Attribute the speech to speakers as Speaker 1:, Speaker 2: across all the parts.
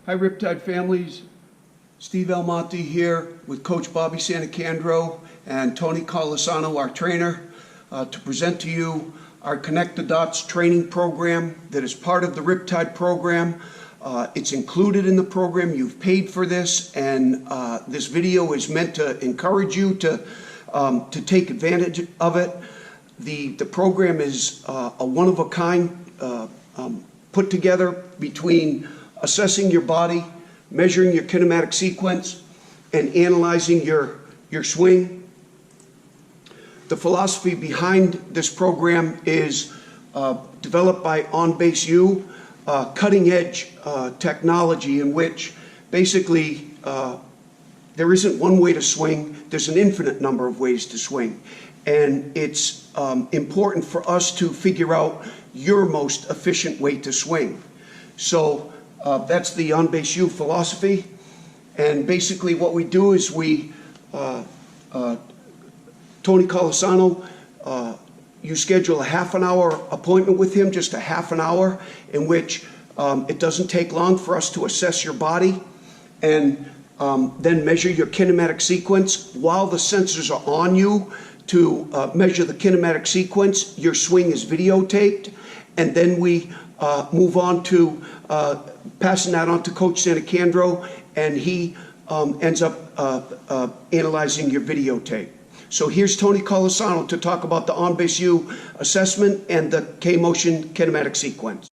Speaker 1: Hi Riptide families, Steve Almonte here with Coach Bobby Santacandro and Tony Colasano, our trainer, to present to you our Connect the Dots training program that is part of the Riptide program. It's included in the program. You've paid for this, and this video is meant to encourage you to take advantage of it. The program is a one-of-a-kind put together between assessing your body, measuring your kinematic sequence, and analyzing your swing. The philosophy behind this program is developed by On Base U, cutting-edge technology in which basically there isn't one way to swing. There's an infinite number of ways to swing. And it's important for us to figure out your most efficient way to swing. So that's the On Base U philosophy. And basically what we do is we, Tony Colasano, you schedule a half-an-hour appointment with him, just a half an hour, in which it doesn't take long for us to assess your body and then measure your kinematic sequence. While the sensors are on you to measure the kinematic sequence, your swing is videotaped, and then we move on to passing that on to Coach Santacandro, and he ends up analyzing your videotape. So here's Tony Colasano to talk about the On Base U assessment and the K-motion kinematic sequence.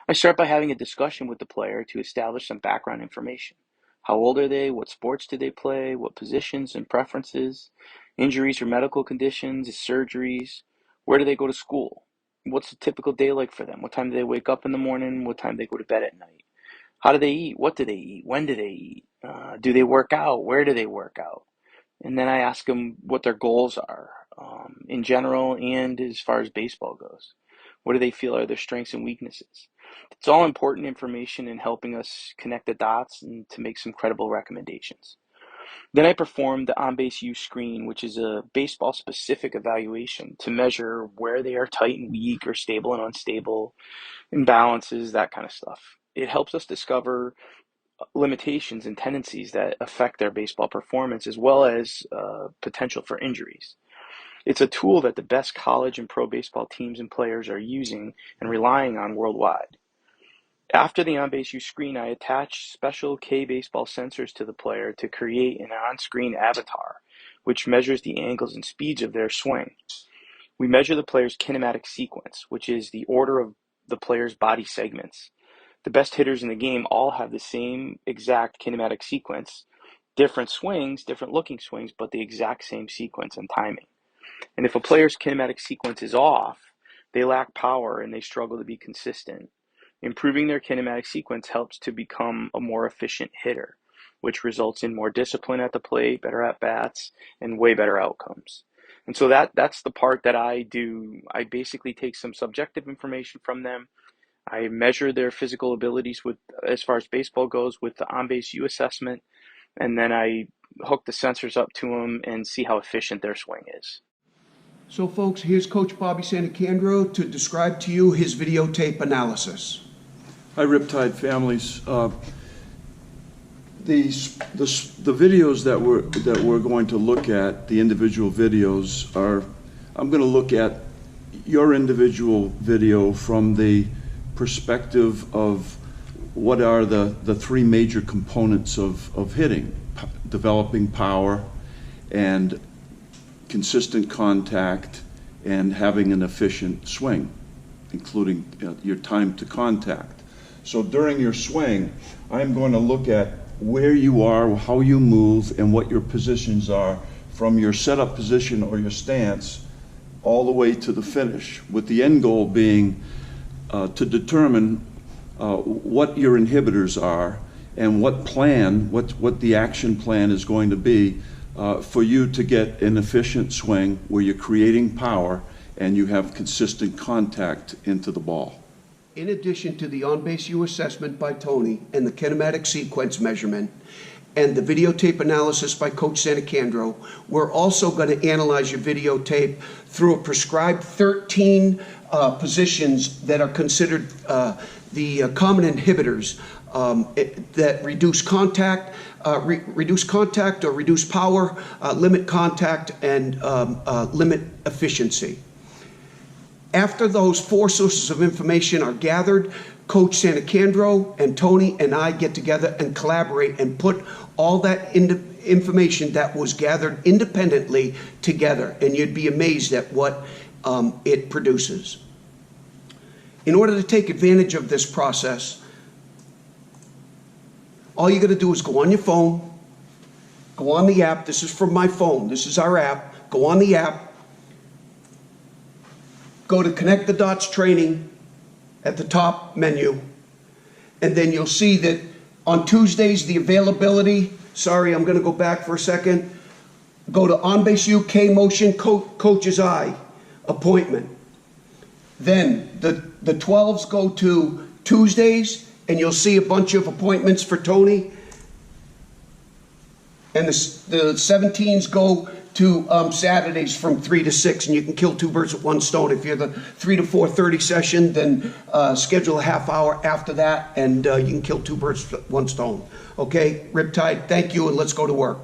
Speaker 2: I start by having a discussion with the player to establish some background information. How old are they? What sports do they play? What positions and preferences? Injuries or medical conditions? Surgeries? Where do they go to school? What's a typical day like for them? What time do they wake up in the morning? What time do they go to bed at night? How do they eat? What do they eat? When do they eat? Do they work out? Where do they work out? And then I ask them what their goals are in general and as far as baseball goes. What do they feel are their strengths and weaknesses? It's all important information in helping us connect the dots and to make some credible recommendations. Then I perform the On Base U screen, which is a baseball-specific evaluation to measure where they are tight and weak or stable and unstable, imbalances, that kind of stuff. It helps us discover limitations and tendencies that affect their baseball performance, as well as potential for injuries. It's a tool that the best college and pro baseball teams and players are using and relying on worldwide. After the On Base U screen, I attach special K-baseball sensors to the player to create an on-screen avatar, which measures the angles and speeds of their swing. We measure the player's kinematic sequence, which is the order of the player's body segments. The best hitters in the game all have the same exact kinematic sequence, different swings, different looking swings, but the exact same sequence and timing. And if a player's kinematic sequence is off, they lack power and they struggle to be consistent. Improving their kinematic sequence helps to become a more efficient hitter, which results in more discipline at the plate, better at-bats, and way better outcomes. And so that's the part that I do. I basically take some subjective information from them. I measure their physical abilities with, as far as baseball goes, with the On Base U assessment, and then I hook the sensors up to them and see how efficient their swing is.
Speaker 1: So folks, here's Coach Bobby Santacandro to describe to you his videotape analysis.
Speaker 3: Hi Riptide families. The videos that we're going to look at, the individual videos, I'm going to look at your individual video from the perspective of what are the three major components of hitting: developing power and consistent contact and having an efficient swing, including your time to contact. So during your swing, I'm going to look at where you are, how you move, and what your positions are from your setup position or your stance all the way to the finish, with the end goal being to determine what your inhibitors are and what the action plan is going to be for you to get an efficient swing where you're creating power and you have consistent contact into the ball.
Speaker 1: In addition to the On Base U assessment by Tony and the kinematic sequence measurement and the videotape analysis by Coach Santacandro, we're also going to analyze your videotape through a prescribed 13 positions that are considered the common inhibitors that reduce contact, or reduce power, limit contact, and limit efficiency. After those 4 sources of information are gathered, Coach Santacandro and Tony and I get together and collaborate and put all that information that was gathered independently together, and you'd be amazed at what it produces. In order to take advantage of this process, all you got to do is go on your phone, go on the app. This is from my phone. This is our app. Go on the app. Go to Connect the Dots Training at the top menu, and then you'll see that on Tuesdays, the availability, sorry, I'm going to go back for a second. Go to On Base UK Motion Coach's Eye appointment. Then the 12s go to Tuesdays, and you'll see a bunch of appointments for Tony. And the 17s go to Saturdays from 3 to 6, and you can kill 2 birds with 1 stone. If you're the 3 to 4:30 session, then schedule a half hour after that, and you can kill 2 birds with 1 stone. Okay, Riptide, thank you, and let's go to work.